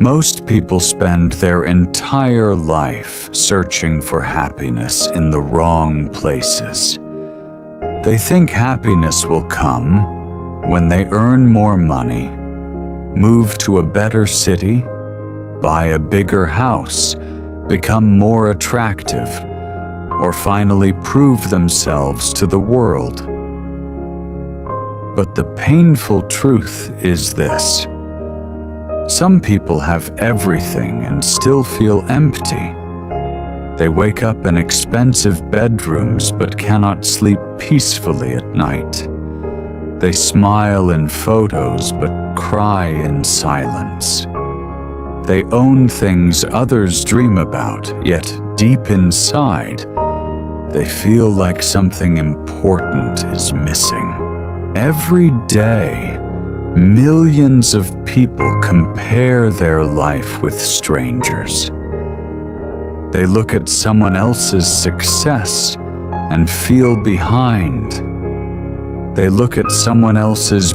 Most people spend their entire life searching for happiness in the wrong places. They think happiness will come when they earn more money, move to a better city, buy a bigger house, become more attractive, or finally prove themselves to the world. But the painful truth is this: some people have everything and still feel empty. They wake up in expensive bedrooms but cannot sleep peacefully at night. They smile in photos but cry in silence. They own things others dream about, yet deep inside, they feel like something important is missing. Every day, millions of people compare their life with strangers. They look at someone else's success and feel behind. They look at someone else's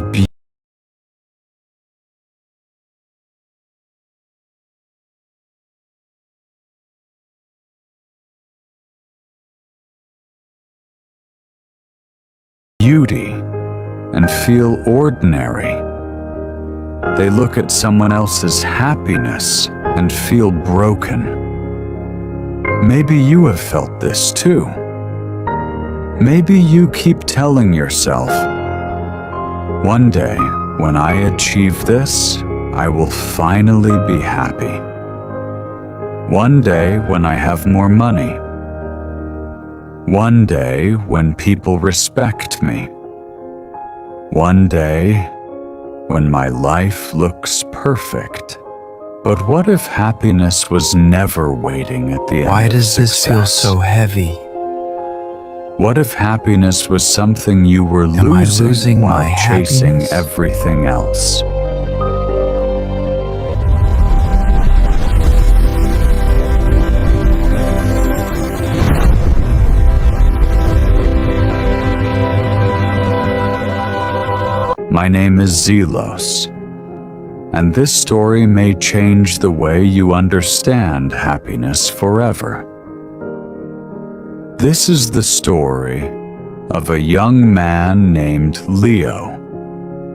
beauty and feel ordinary. They look at someone else's happiness and feel broken. Maybe you have felt this too. Maybe you keep telling yourself, one day when I achieve this, I will finally be happy. One day when I have more money. One day when people respect me. One day when my life looks perfect. But what if happiness was never waiting at the end of success? Why does this feel so heavy? What if happiness was something you were losing while chasing everything else? My name is Zelos, and this story may change the way you understand happiness forever. This is the story of a young man named Leo,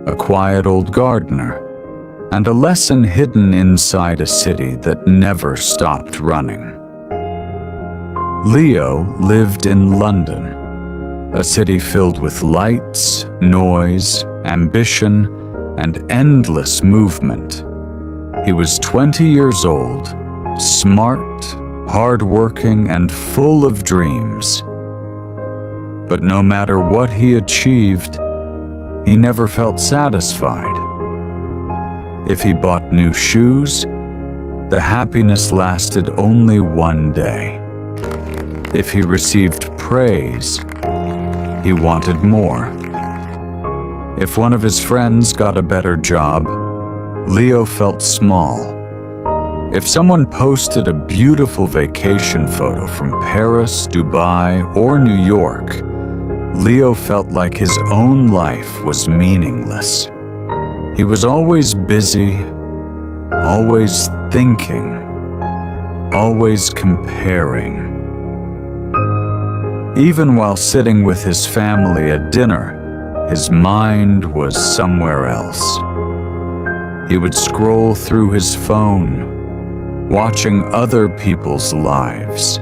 a quiet old gardener, and a lesson hidden inside a city that never stopped running. Leo lived in London, a city filled with lights, noise, ambition, and endless movement. He was 20 years old, smart, hardworking, and full of dreams. But no matter what he achieved, he never felt satisfied. If he bought new shoes, the happiness lasted only one day. If he received praise, he wanted more. If one of his friends got a better job, Leo felt small. If someone posted a beautiful vacation photo from Paris, Dubai, or New York, Leo felt like his own life was meaningless. He was always busy, always thinking, always comparing. Even while sitting with his family at dinner, his mind was somewhere else. He would scroll through his phone, watching other people's lives,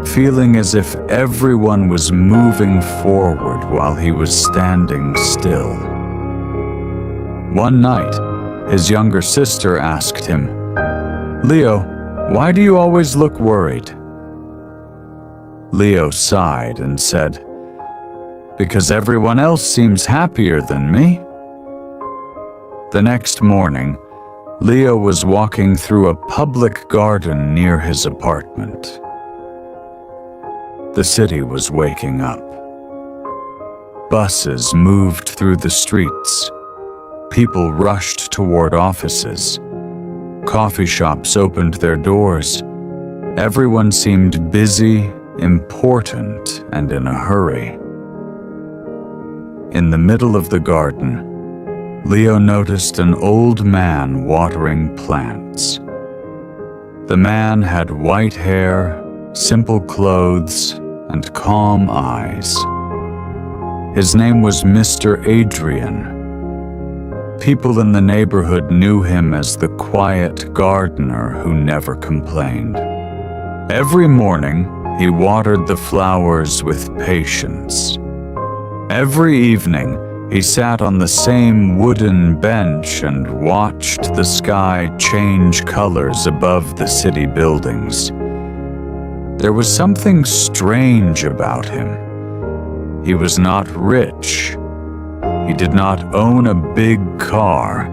feeling as if everyone was moving forward while he was standing still. One night, his younger sister asked him, "Leo, why do you always look worried?" Leo sighed and said, "Because everyone else seems happier than me." The next morning, Leo was walking through a public garden near his apartment. The city was waking up. Buses moved through the streets. People rushed toward offices. Coffee shops opened their doors. Everyone seemed busy, important, and in a hurry. In the middle of the garden, Leo noticed an old man watering plants. The man had white hair, simple clothes, and calm eyes. His name was Mr. Adrian. People in the neighborhood knew him as the quiet gardener who never complained. Every morning, he watered the flowers with patience. Every evening, he sat on the same wooden bench and watched the sky change colors above the city buildings. There was something strange about him. He was not rich. He did not own a big car.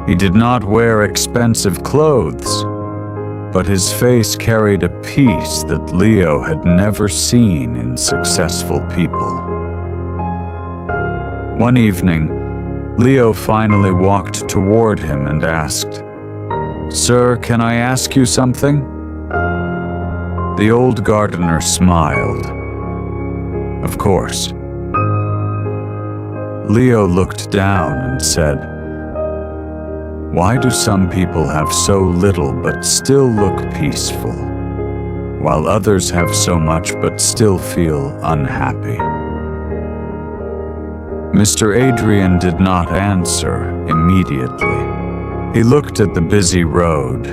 He did not wear expensive clothes. But his face carried a peace that Leo had never seen in successful people. One evening, Leo finally walked toward him and asked, "Sir, can I ask you something?" The old gardener smiled. "Of course." Leo looked down and said, "Why do some people have so little but still look peaceful, while others have so much but still feel unhappy?" Mr. Adrian did not answer immediately. He looked at the busy road,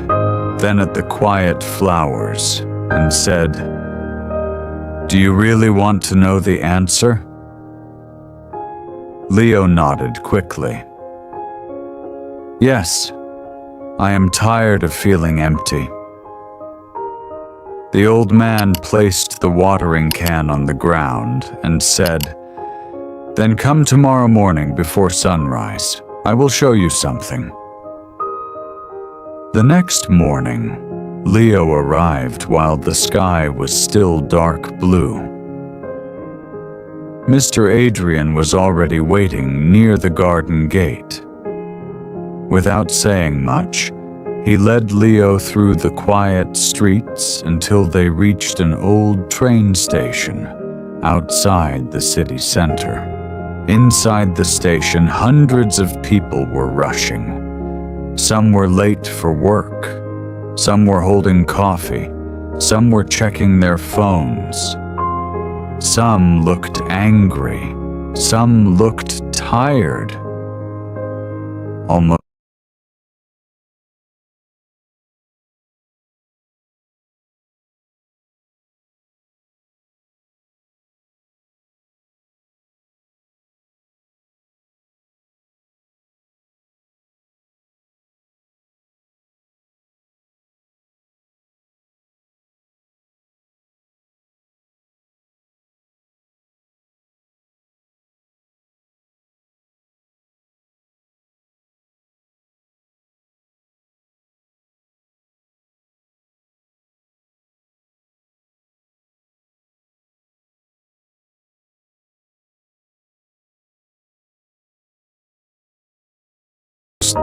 then at the quiet flowers, and said, "Do you really want to know the answer?" Leo nodded quickly. "Yes, I am tired of feeling empty." The old man placed the watering can on the ground and said, "Then come tomorrow morning before sunrise. I will show you something." The next morning, Leo arrived while the sky was still dark blue. Mr. Adrian was already waiting near the garden gate. Without saying much, he led Leo through the quiet streets until they reached an old train station outside the city center. Inside the station, hundreds of people were rushing. Some were late for work. Some were holding coffee. Some were checking their phones. Some looked angry. Some looked tired. Almost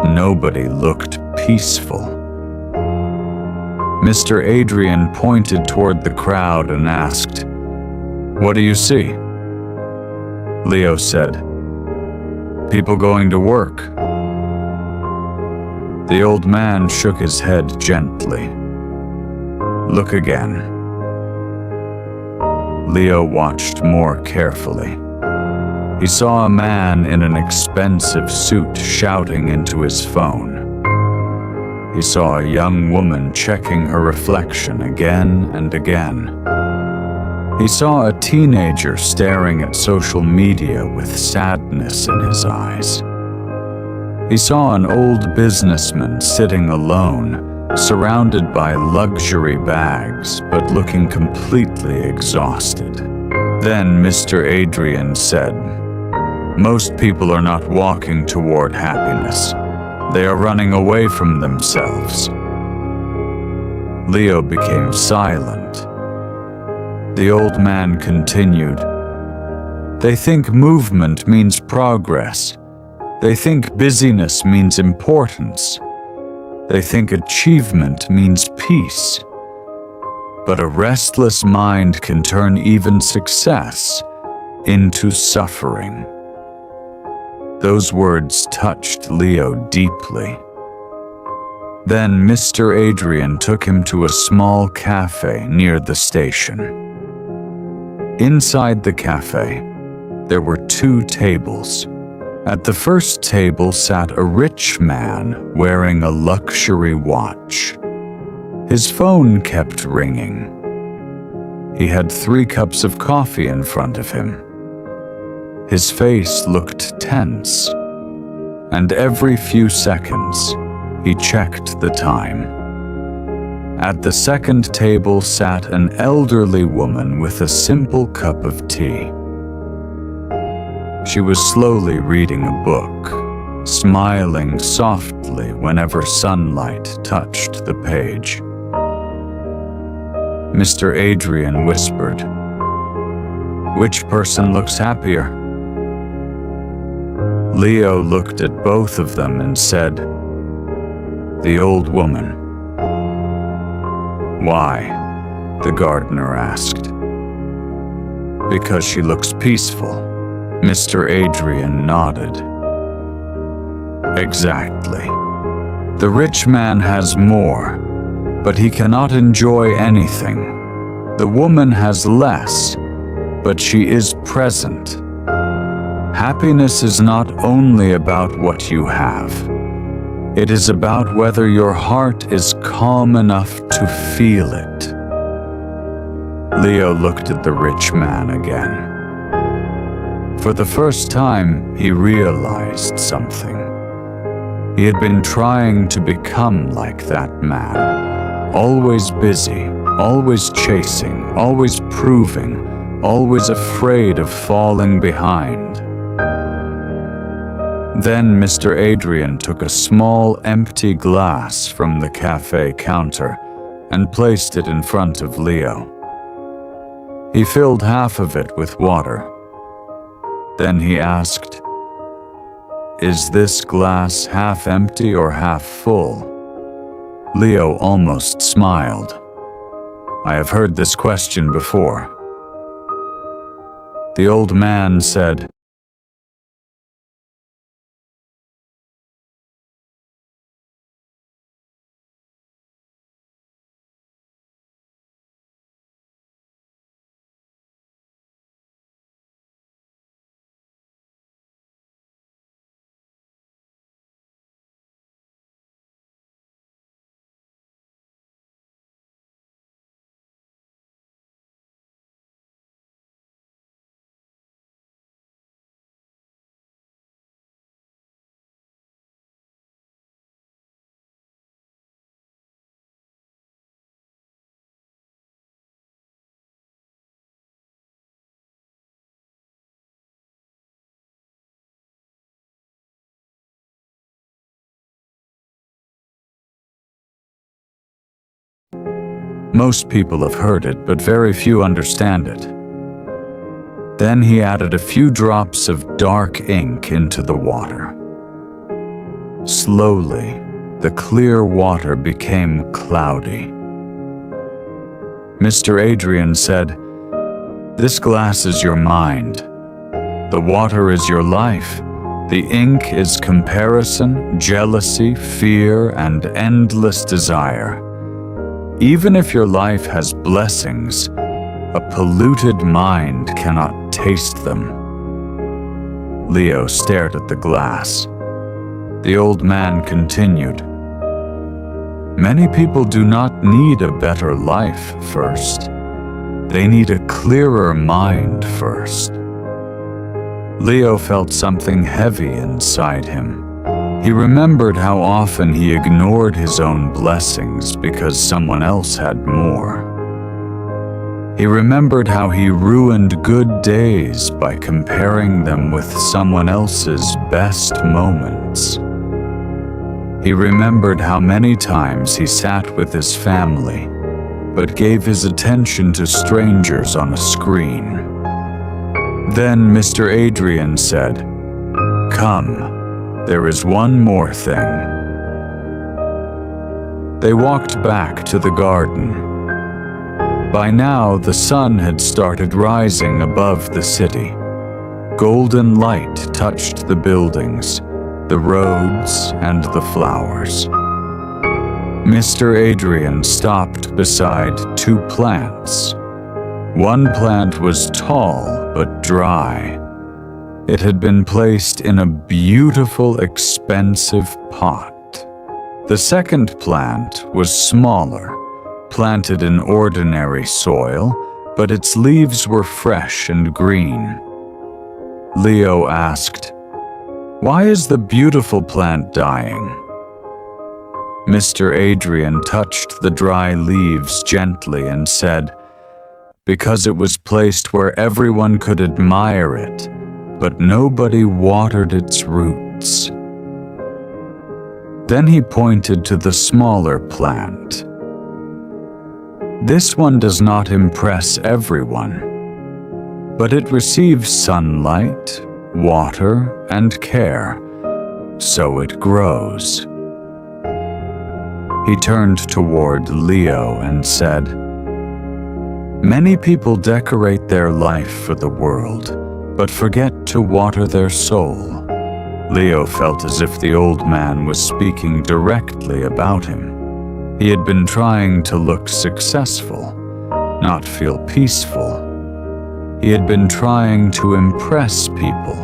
nobody looked peaceful. Mr. Adrian pointed toward the crowd and asked, "What do you see?" Leo said, "People going to work." The old man shook his head gently. "Look again." Leo watched more carefully. He saw a man in an expensive suit shouting into his phone. He saw a young woman checking her reflection again and again. He saw a teenager staring at social media with sadness in his eyes. He saw an old businessman sitting alone, surrounded by luxury bags, but looking completely exhausted. Then Mr. Adrian said, "Most people are not walking toward happiness. They are running away from themselves." Leo became silent. The old man continued, "They think movement means progress. They think busyness means importance. They think achievement means peace. But a restless mind can turn even success into suffering." Those words touched Leo deeply. Then Mr. Adrian took him to a small cafe near the station. Inside the cafe, there were 2 tables. At the first table sat a rich man wearing a luxury watch. His phone kept ringing. He had 3 cups of coffee in front of him. His face looked tense, and every few seconds, he checked the time. At the second table sat an elderly woman with a simple cup of tea. She was slowly reading a book, smiling softly whenever sunlight touched the page. Mr. Adrian whispered, "Which person looks happier?" Leo looked at both of them and said, "The old woman." "Why?" the gardener asked. "Because she looks peaceful." Mr. Adrian nodded. "Exactly. The rich man has more, but he cannot enjoy anything. The woman has less, but she is present. Happiness is not only about what you have. It is about whether your heart is calm enough to feel it." Leo looked at the rich man again. For the first time, he realized something. He had been trying to become like that man, always busy, always chasing, always proving, always afraid of falling behind. Then Mr. Adrian took a small empty glass from the cafe counter and placed it in front of Leo. He filled half of it with water. Then he asked, "Is this glass half empty or half full?" Leo almost smiled. "I have heard this question before." The old man said, "Most people have heard it, but very few understand it." Then he added a few drops of dark ink into the water. Slowly, the clear water became cloudy. Mr. Adrian said, "This glass is your mind. The water is your life. The ink is comparison, jealousy, fear, and endless desire. Even if your life has blessings, a polluted mind cannot taste them." Leo stared at the glass. The old man continued, "Many people do not need a better life first. They need a clearer mind first." Leo felt something heavy inside him. He remembered how often he ignored his own blessings because someone else had more. He remembered how he ruined good days by comparing them with someone else's best moments. He remembered how many times he sat with his family, but gave his attention to strangers on a screen. Then Mr. Adrian said, "Come. There is one more thing." They walked back to the garden. By now, the sun had started rising above the city. Golden light touched the buildings, the roads, and the flowers. Mr. Adrian stopped beside two plants. One plant was tall but dry. It had been placed in a beautiful, expensive pot. The second plant was smaller, planted in ordinary soil, but its leaves were fresh and green. Leo asked, "Why is the beautiful plant dying?" Mr. Adrian touched the dry leaves gently and said, "Because it was placed where everyone could admire it, but nobody watered its roots." Then he pointed to the smaller plant. "This one does not impress everyone, but it receives sunlight, water, and care, so it grows." He turned toward Leo and said, "Many people decorate their life for the world, but forget to water their soul." Leo felt as if the old man was speaking directly about him. He had been trying to look successful, not feel peaceful. He had been trying to impress people,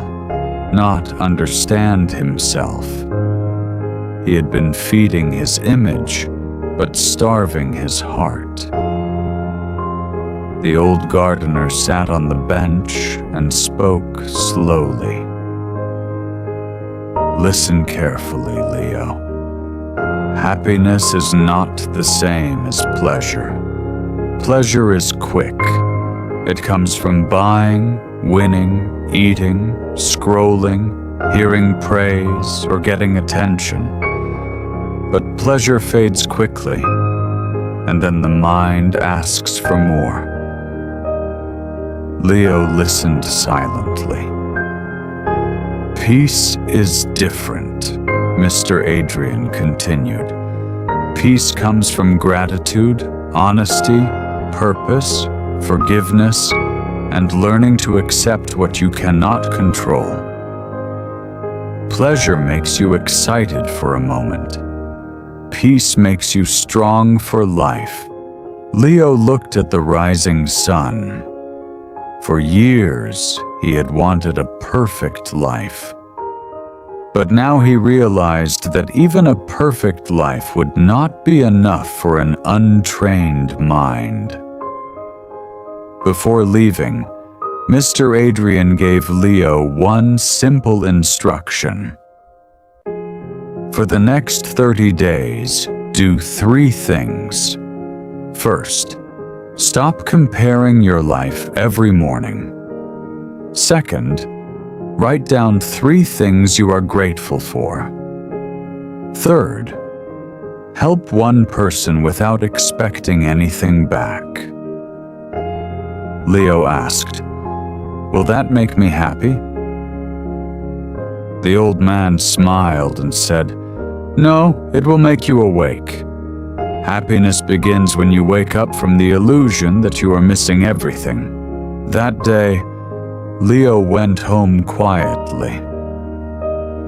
not understand himself. He had been feeding his image, but starving his heart. The old gardener sat on the bench and spoke slowly. "Listen carefully, Leo. Happiness is not the same as pleasure. Pleasure is quick. It comes from buying, winning, eating, scrolling, hearing praise, or getting attention. But pleasure fades quickly, and then the mind asks for more." Leo listened silently. "Peace is different," Mr. Adrian continued. "Peace comes from gratitude, honesty, purpose, forgiveness, and learning to accept what you cannot control. Pleasure makes you excited for a moment. Peace makes you strong for life." Leo looked at the rising sun. For years, he had wanted a perfect life. But now he realized that even a perfect life would not be enough for an untrained mind. Before leaving, Mr. Adrian gave Leo one simple instruction. For the next 30 days, do 3 things. First, stop comparing your life every morning. Second, write down 3 things you are grateful for. Third, help one person without expecting anything back. Leo asked, "Will that make me happy?" The old man smiled and said, "No, it will make you awake. Happiness begins when you wake up from the illusion that you are missing everything." That day, Leo went home quietly.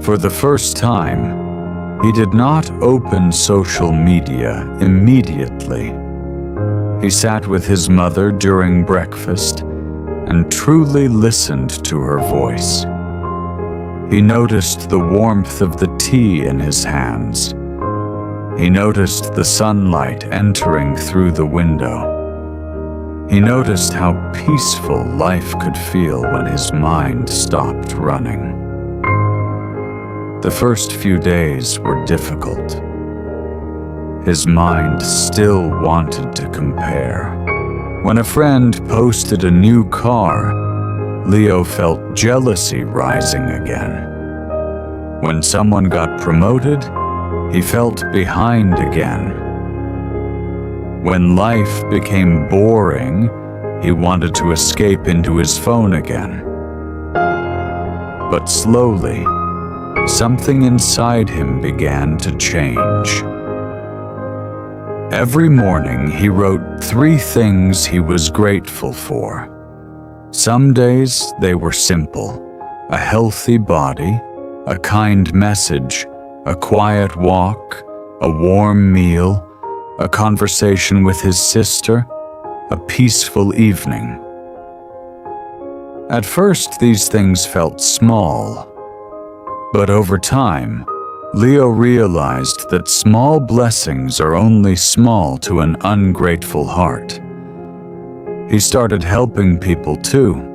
For the first time, he did not open social media immediately. He sat with his mother during breakfast and truly listened to her voice. He noticed the warmth of the tea in his hands. He noticed the sunlight entering through the window. He noticed how peaceful life could feel when his mind stopped running. The first few days were difficult. His mind still wanted to compare. When a friend posted a new car, Leo felt jealousy rising again. When someone got promoted, he felt behind again. When life became boring, he wanted to escape into his phone again. But slowly, something inside him began to change. Every morning, he wrote 3 things he was grateful for. Some days they were simple, a healthy body, a kind message, a quiet walk, a warm meal, a conversation with his sister, a peaceful evening. At first, these things felt small, but over time, Leo realized that small blessings are only small to an ungrateful heart. He started helping people too.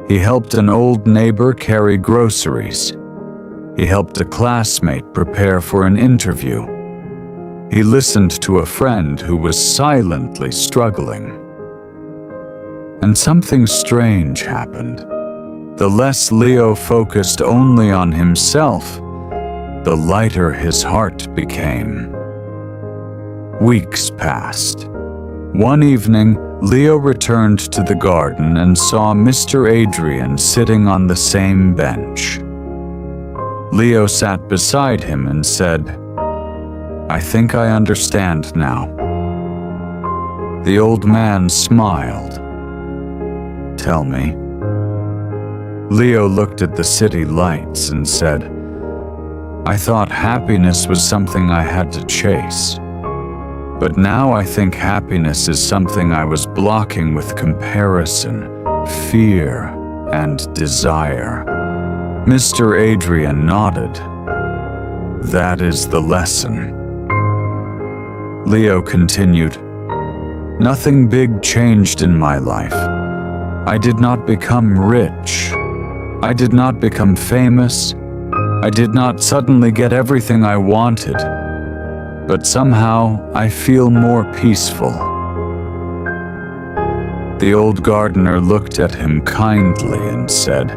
He helped an old neighbor carry groceries. He helped a classmate prepare for an interview. He listened to a friend who was silently struggling. And something strange happened. The less Leo focused only on himself, the lighter his heart became. Weeks passed. One evening, Leo returned to the garden and saw Mr. Adrian sitting on the same bench. Leo sat beside him and said, "I think I understand now." The old man smiled. "Tell me." Leo looked at the city lights and said, "I thought happiness was something I had to chase. But now I think happiness is something I was blocking with comparison, fear, and desire." Mr. Adrian nodded. "That is the lesson." Leo continued, "Nothing big changed in my life. I did not become rich. I did not become famous. I did not suddenly get everything I wanted. But somehow I feel more peaceful." The old gardener looked at him kindly and said,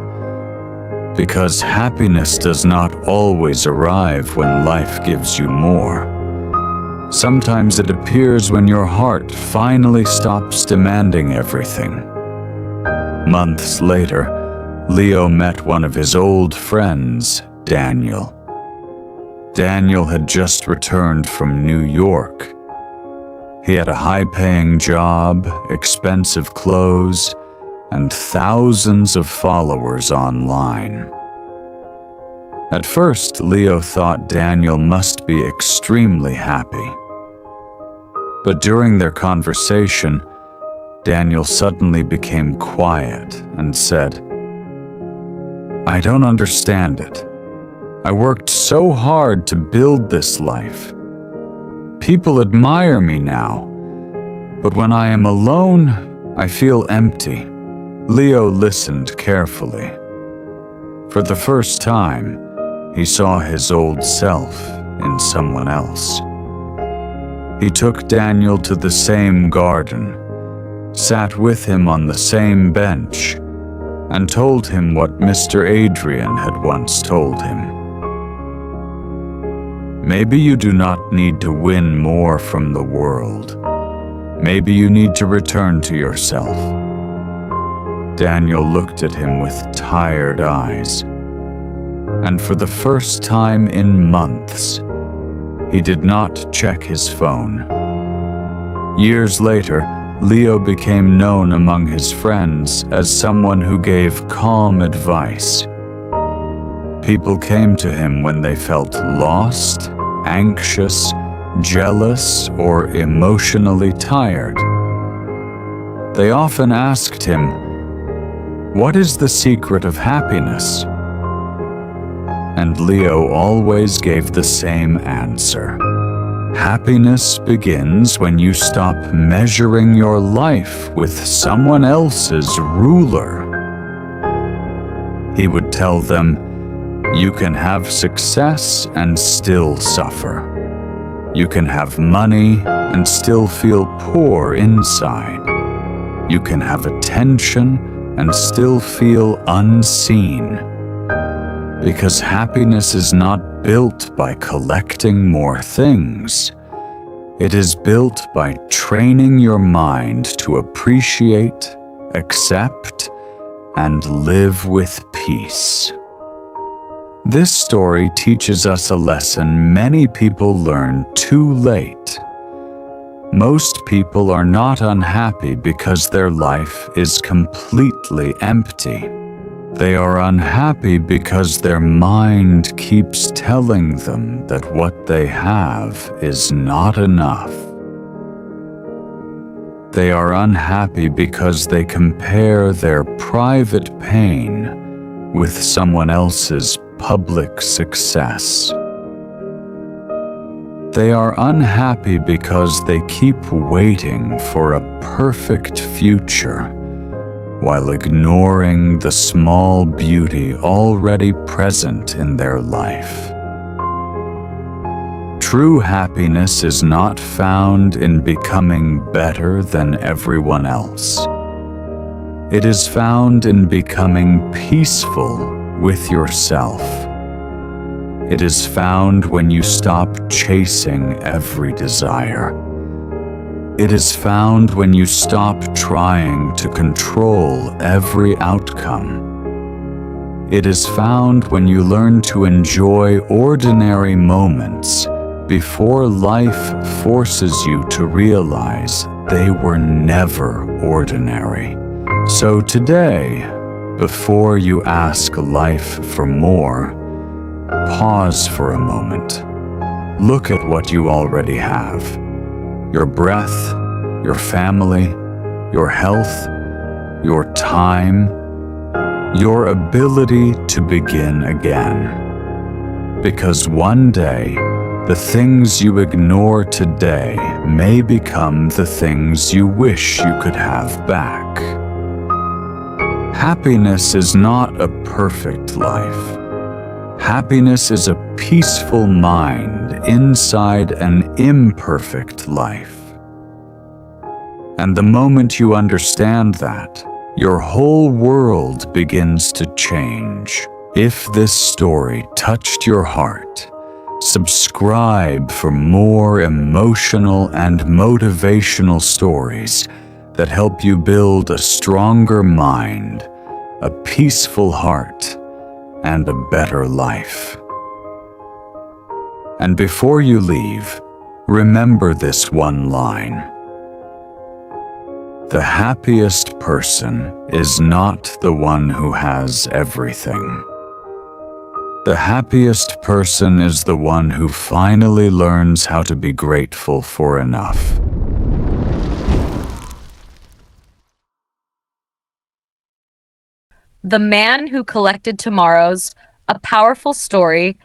"Because happiness does not always arrive when life gives you more. Sometimes it appears when your heart finally stops demanding everything." Months later, Leo met one of his old friends, Daniel. Daniel had just returned from New York. He had a high-paying job, expensive clothes, and thousands of followers online. At first, Leo thought Daniel must be extremely happy. But during their conversation, Daniel suddenly became quiet and said, "I don't understand it. I worked so hard to build this life. People admire me now, but when I am alone, I feel empty." Leo listened carefully. For the first time, he saw his old self in someone else. He took Daniel to the same garden, sat with him on the same bench, and told him what Mr. Adrian had once told him. "Maybe you do not need to win more from the world. Maybe you need to return to yourself." Daniel looked at him with tired eyes, and for the first time in months, he did not check his phone. Years later, Leo became known among his friends as someone who gave calm advice. People came to him when they felt lost, anxious, jealous, or emotionally tired. They often asked him, "What is the secret of happiness?" And Leo always gave the same answer. "Happiness begins when you stop measuring your life with someone else's ruler." He would tell them, "You can have success and still suffer. You can have money and still feel poor inside. You can have attention and still feel unseen. Because happiness is not built by collecting more things. It is built by training your mind to appreciate, accept, and live with peace." This story teaches us a lesson many people learn too late. Most people are not unhappy because their life is completely empty. They are unhappy because their mind keeps telling them that what they have is not enough. They are unhappy because they compare their private pain with someone else's public success. They are unhappy because they keep waiting for a perfect future while ignoring the small beauty already present in their life. True happiness is not found in becoming better than everyone else. It is found in becoming peaceful with yourself. It is found when you stop chasing every desire. It is found when you stop trying to control every outcome. It is found when you learn to enjoy ordinary moments before life forces you to realize they were never ordinary. So today, before you ask life for more, pause for a moment. Look at what you already have. Your breath, your family, your health, your time, your ability to begin again. Because one day, the things you ignore today may become the things you wish you could have back. Happiness is not a perfect life. Happiness is a peaceful mind inside an imperfect life. And the moment you understand that, your whole world begins to change. If this story touched your heart, subscribe for more emotional and motivational stories that help you build a stronger mind, a peaceful heart, and a better life. And before you leave, remember this one line. The happiest person is not the one who has everything. The happiest person is the one who finally learns how to be grateful for enough. The Man Who Collected Tomorrows, a powerful story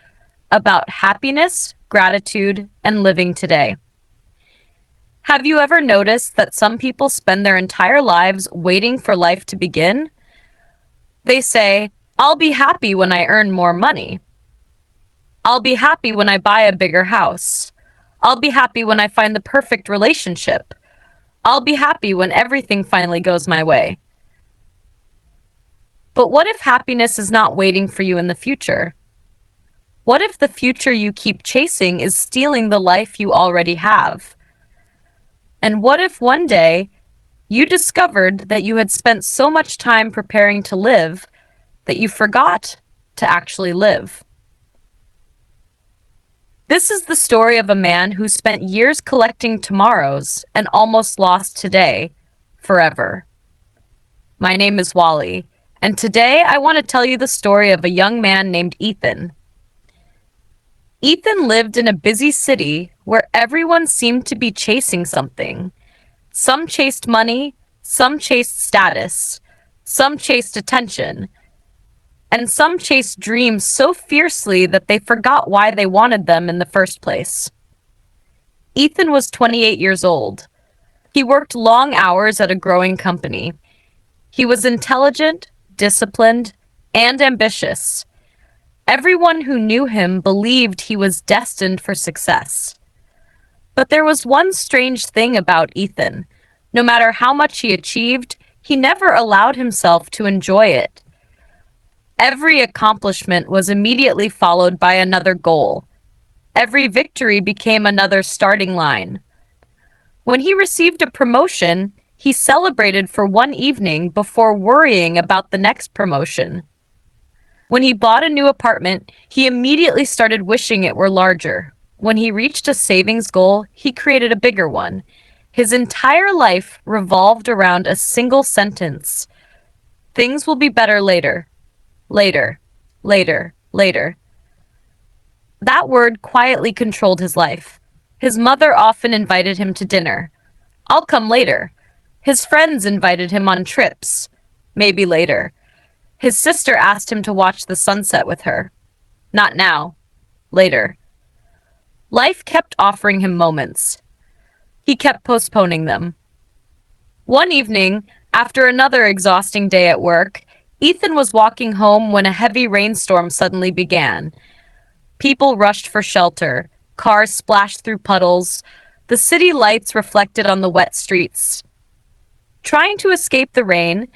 about happiness, gratitude, and living today. Have you ever noticed that some people spend their entire lives waiting for life to begin? They say, I'll be happy when I earn more money. I'll be happy when I buy a bigger house. I'll be happy when I find the perfect relationship. I'll be happy when everything finally goes my way. But what if happiness is not waiting for you in the future? What if the future you keep chasing is stealing the life you already have? And what if one day you discovered that you had spent so much time preparing to live that you forgot to actually live? This is the story of a man who spent years collecting tomorrows and almost lost today forever. My name is Wally, and today I want to tell you the story of a young man named Ethan. Ethan lived in a busy city where everyone seemed to be chasing something. Some chased money, some chased status, some chased attention, and some chased dreams so fiercely that they forgot why they wanted them in the first place. Ethan was 28 years old. He worked long hours at a growing company. He was intelligent, disciplined, and ambitious. Everyone who knew him believed he was destined for success. But there was one strange thing about Ethan. No matter how much he achieved, he never allowed himself to enjoy it. Every accomplishment was immediately followed by another goal. Every victory became another starting line. When he received a promotion, he celebrated for one evening before worrying about the next promotion. When he bought a new apartment, he immediately started wishing it were larger. When he reached a savings goal, he created a bigger one. His entire life revolved around a single sentence: things will be better later. Later, later, later. That word quietly controlled his life. His mother often invited him to dinner. I'll come later. His friends invited him on trips. Maybe later. His sister asked him to watch the sunset with her. Not now. Later. Life kept offering him moments. He kept postponing them. One evening, after another exhausting day at work, Ethan was walking home when a heavy rainstorm suddenly began. People rushed for shelter. Cars splashed through puddles. The city lights reflected on the wet streets. Trying to escape the rain,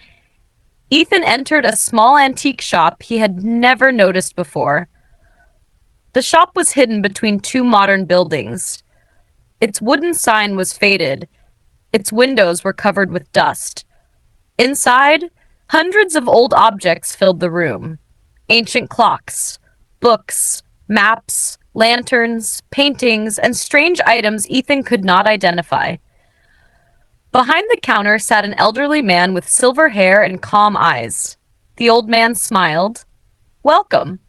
Ethan entered a small antique shop he had never noticed before. The shop was hidden between two modern buildings. Its wooden sign was faded. Its windows were covered with dust. Inside, hundreds of old objects filled the room. Ancient clocks, books, maps, lanterns, paintings, and strange items Ethan could not identify. Behind the counter sat an elderly man with silver hair and calm eyes. The old man smiled. Welcome.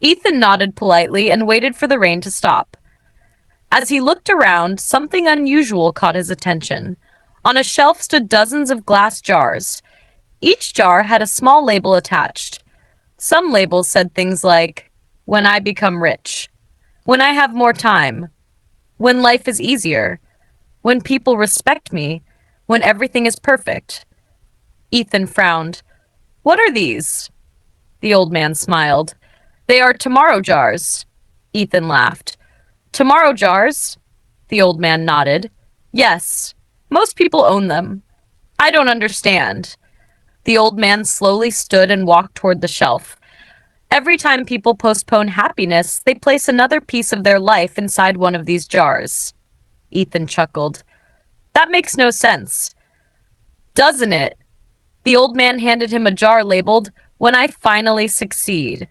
Ethan nodded politely and waited for the rain to stop. As he looked around, something unusual caught his attention. On a shelf stood dozens of glass jars. Each jar had a small label attached. Some labels said things like, "When I become rich," "When I have more time," "When life is easier," "When people respect me," "When everything is perfect." Ethan frowned. What are these? The old man smiled. They are tomorrow jars. Ethan laughed. Tomorrow jars? The old man nodded. Yes, most people own them. I don't understand. The old man slowly stood and walked toward the shelf. Every time people postpone happiness, they place another piece of their life inside one of these jars. Ethan chuckled. That makes no sense. Doesn't it? The old man handed him a jar labeled, "When I finally succeed."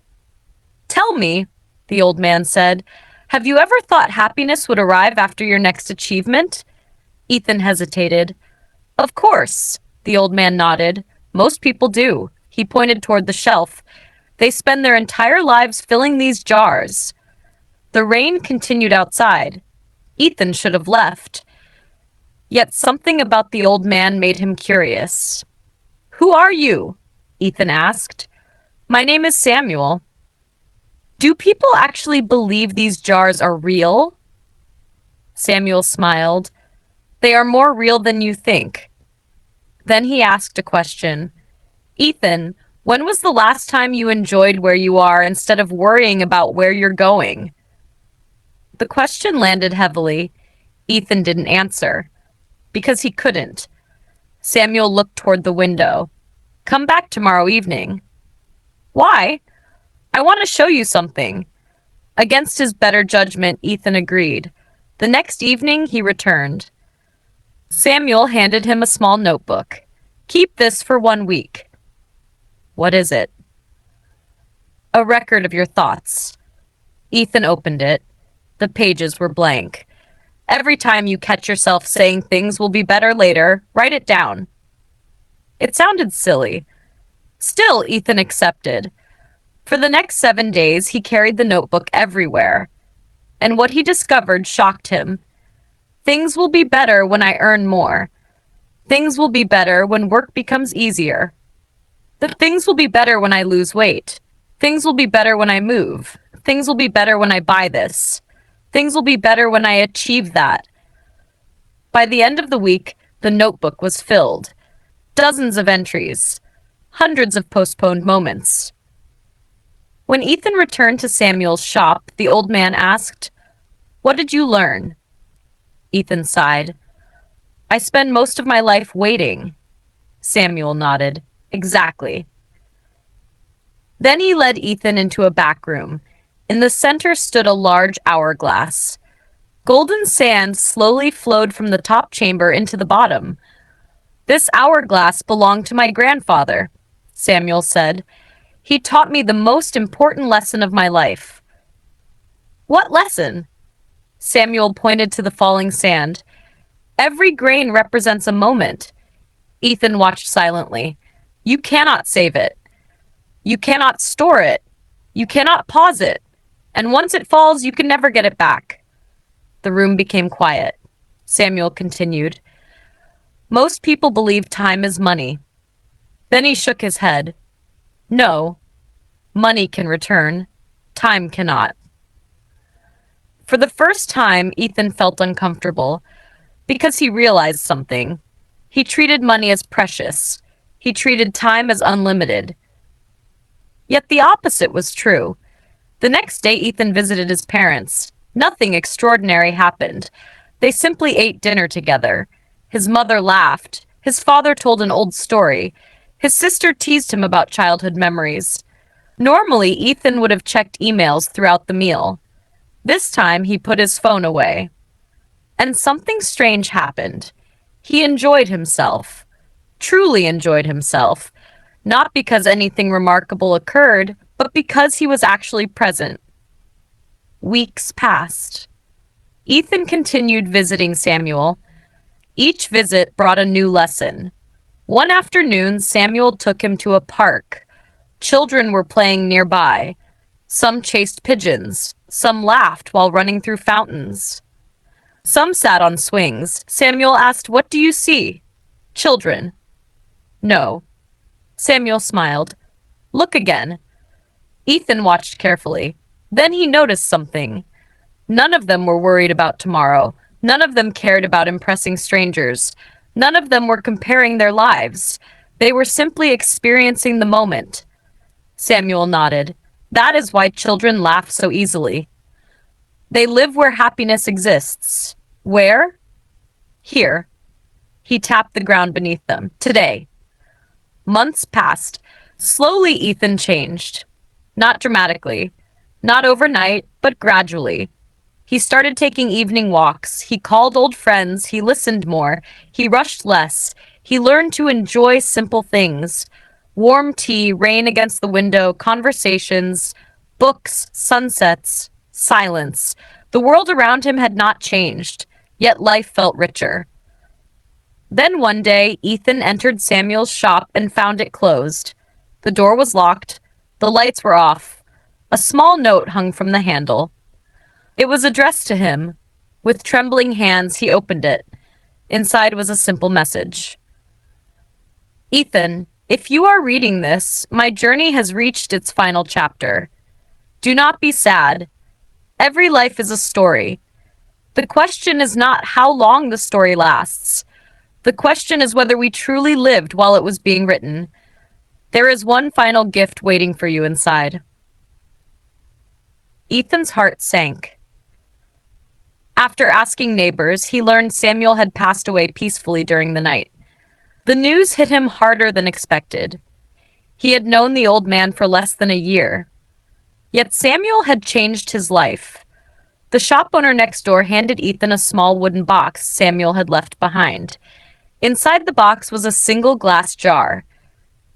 Tell me, the old man said, have you ever thought happiness would arrive after your next achievement? Ethan hesitated. Of course, the old man nodded. Most people do. He pointed toward the shelf. They spend their entire lives filling these jars. The rain continued outside. Ethan should have left. Yet something about the old man made him curious. Who are you? Ethan asked. My name is Samuel. Do people actually believe these jars are real? Samuel smiled. They are more real than you think. Then he asked a question. Ethan, when was the last time you enjoyed where you are instead of worrying about where you're going? The question landed heavily. Ethan didn't answer. Because he couldn't. Samuel looked toward the window. Come back tomorrow evening. Why? I want to show you something. Against his better judgment, Ethan agreed. The next evening, he returned. Samuel handed him a small notebook. Keep this for 1 week. What is it? A record of your thoughts. Ethan opened it. The pages were blank. Every time you catch yourself saying things will be better later, write it down. It sounded silly. Still, Ethan accepted. For the next 7 days, he carried the notebook everywhere. And what he discovered shocked him. Things will be better when I earn more. Things will be better when work becomes easier. Things will be better when I lose weight. Things will be better when I move. Things will be better when I buy this. Things will be better when I achieve that. By the end of the week, the notebook was filled. Dozens of entries. Hundreds of postponed moments. When Ethan returned to Samuel's shop, the old man asked, What did you learn? Ethan sighed. I spend most of my life waiting. Samuel nodded. Exactly. Then he led Ethan into a back room. In the center stood a large hourglass. Golden sand slowly flowed from the top chamber into the bottom. This hourglass belonged to my grandfather, Samuel said. He taught me the most important lesson of my life. What lesson? Samuel pointed to the falling sand. Every grain represents a moment. Ethan watched silently. You cannot save it. You cannot store it. You cannot pause it. And once it falls, you can never get it back. The room became quiet. Samuel continued. Most people believe time is money. Then he shook his head. No, money can return. Time cannot. For the first time, Ethan felt uncomfortable because he realized something. He treated money as precious. He treated time as unlimited. Yet the opposite was true. The next day, Ethan visited his parents. Nothing extraordinary happened. They simply ate dinner together. His mother laughed. His father told an old story. His sister teased him about childhood memories. Normally, Ethan would have checked emails throughout the meal. This time, he put his phone away. And something strange happened. He enjoyed himself. Truly enjoyed himself. Not because anything remarkable occurred, but because he was actually present. Weeks passed. Ethan continued visiting Samuel. Each visit brought a new lesson. One afternoon, Samuel took him to a park. Children were playing nearby. Some chased pigeons. Some laughed while running through fountains. Some sat on swings. Samuel asked, "What do you see?" "Children." "No." Samuel smiled. "Look again." Ethan watched carefully. Then he noticed something. None of them were worried about tomorrow. None of them cared about impressing strangers. None of them were comparing their lives. They were simply experiencing the moment. Samuel nodded. That is why children laugh so easily. They live where happiness exists. Where? Here. He tapped the ground beneath them. Today. Months passed. Slowly, Ethan changed. Not dramatically. Not overnight, but gradually. He started taking evening walks. He called old friends. He listened more. He rushed less. He learned to enjoy simple things. Warm tea, rain against the window, conversations, books, sunsets, silence. The world around him had not changed, yet life felt richer. Then one day, Ethan entered Samuel's shop and found it closed. The door was locked. The lights were off. A small note hung from the handle. It was addressed to him. With trembling hands, he opened it. Inside was a simple message. Ethan, if you are reading this, my journey has reached its final chapter. Do not be sad. Every life is a story. The question is not how long the story lasts. The question is whether we truly lived while it was being written. There is one final gift waiting for you inside. Ethan's heart sank. After asking neighbors, he learned Samuel had passed away peacefully during the night. The news hit him harder than expected. He had known the old man for less than a year. Yet Samuel had changed his life. The shop owner next door handed Ethan a small wooden box Samuel had left behind. Inside the box was a single glass jar.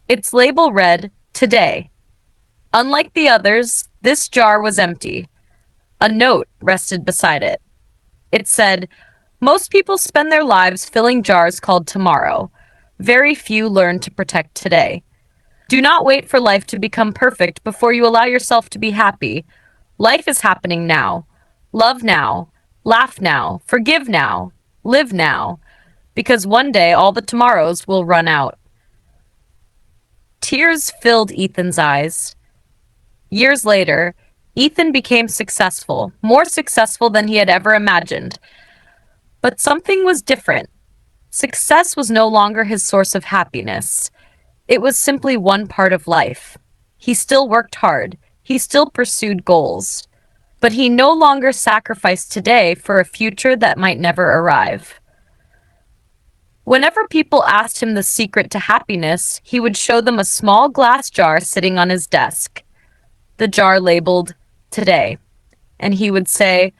Its label read, "Today." Unlike the others, this jar was empty. A note rested beside it. It said, "Most people spend their lives filling jars called tomorrow. Very few learn to protect today. Do not wait for life to become perfect before you allow yourself to be happy. Life is happening now. Love now. Laugh now. Forgive now. Live now. Because one day all the tomorrows will run out." Tears filled Ethan's eyes. Years later, Ethan became successful, more successful than he had ever imagined. But something was different. Success was no longer his source of happiness. It was simply one part of life. He still worked hard. He still pursued goals. But he no longer sacrificed today for a future that might never arrive. Whenever people asked him the secret to happiness, he would show them a small glass jar sitting on his desk. The jar labeled, "Today." And he would say,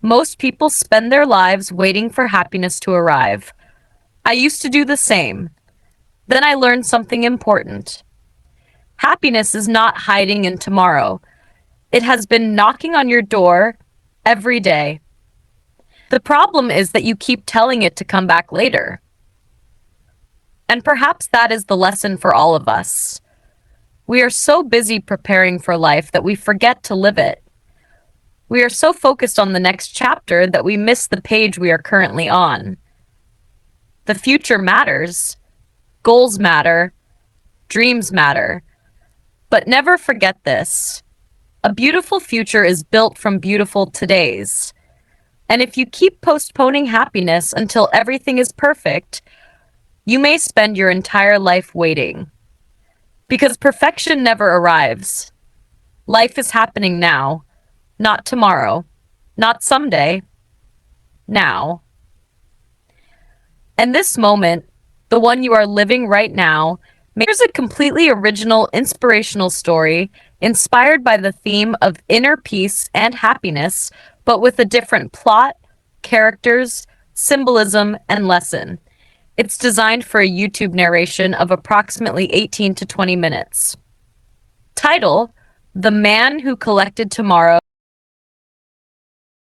"Most people spend their lives waiting for happiness to arrive. I used to do the same. Then I learned something important. Happiness is not hiding in tomorrow. It has been knocking on your door every day. The problem is that you keep telling it to come back later." And perhaps that is the lesson for all of us. We are so busy preparing for life that we forget to live it. We are so focused on the next chapter that we miss the page we are currently on. The future matters. Goals matter. Dreams matter. But never forget this. A beautiful future is built from beautiful todays. And if you keep postponing happiness until everything is perfect, you may spend your entire life waiting. Because perfection never arrives. Life is happening now, not tomorrow, not someday, now. And this moment, the one you are living right now, here's a completely original, inspirational story inspired by the theme of inner peace and happiness, but with a different plot, characters, symbolism, and lesson. It's designed for a YouTube narration of approximately 18 to 20 minutes. Title: The Man Who Collected Tomorrow.